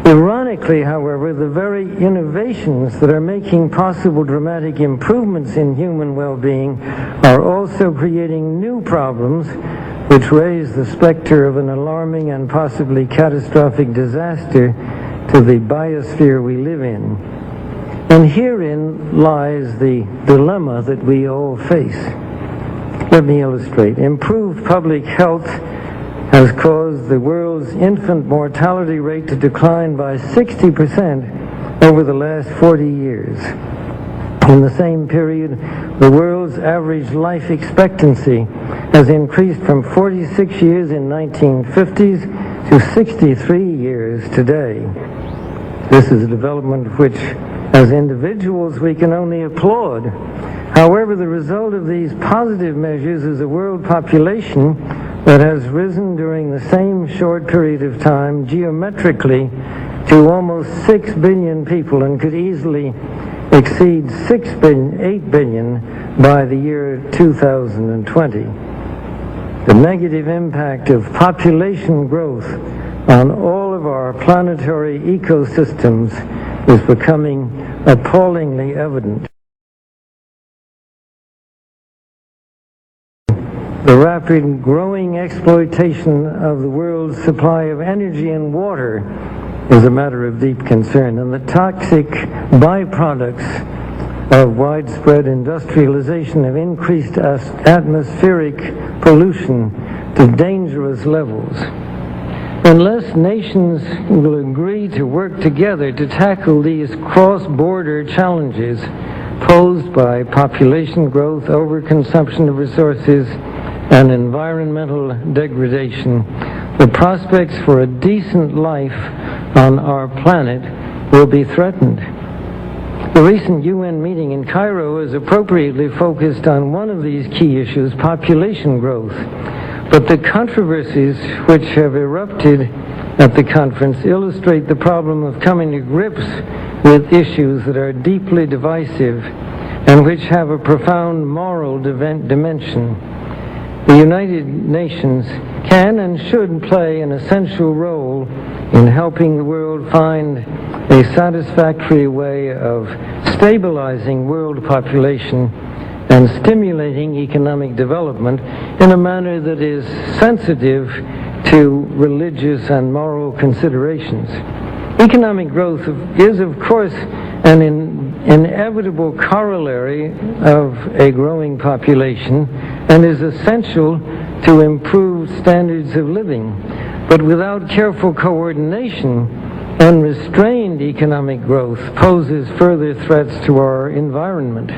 Ironically, however, the very innovations that are making possible dramatic improvements in human well-being are also creating new problems which raise the specter of an alarming and possibly catastrophic disaster to the biosphere we live in. And herein lies the dilemma that we all face. Let me illustrate. Improved public health has caused the world's infant mortality rate to decline by 60% over the last 40 years. In the same period, the world's average life expectancy has increased from 46 years in 1950s to 63 years today. This is a development which, as individuals, we can only applaud. However, the result of these positive measures is a world population that has risen during the same short period of time geometrically to almost 6 billion people and could easily exceed 8 billion by the year 2020. The negative impact of population growth on all of our planetary ecosystems is becoming appallingly evident. The rapid growing exploitation of the world's supply of energy and water is a matter of deep concern, and the toxic byproducts of widespread industrialization have increased atmospheric pollution to dangerous levels. Unless nations will agree to work together to tackle these cross-border challenges posed by population growth, overconsumption of resources, and environmental degradation, the prospects for a decent life on our planet will be threatened. The recent UN meeting in Cairo is appropriately focused on one of these key issues, population growth. But the controversies which have erupted at the conference illustrate the problem of coming to grips with issues that are deeply divisive and which have a profound moral dimension. The United Nations can and should play an essential role in helping the world find a satisfactory way of stabilizing world population and stimulating economic development in a manner that is sensitive to religious and moral considerations. Economic growth is, of course, an inevitable corollary of a growing population and is essential to improve standards of living. But without careful coordination, unrestrained economic growth poses further threats to our environment.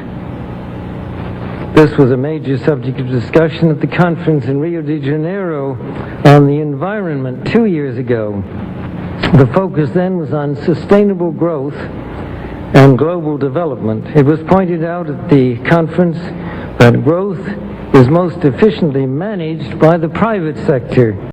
This was a major subject of discussion at the conference in Rio de Janeiro on the environment 2 years ago. The focus then was on sustainable growth and global development. It was pointed out at the conference that growth is most efficiently managed by the private sector.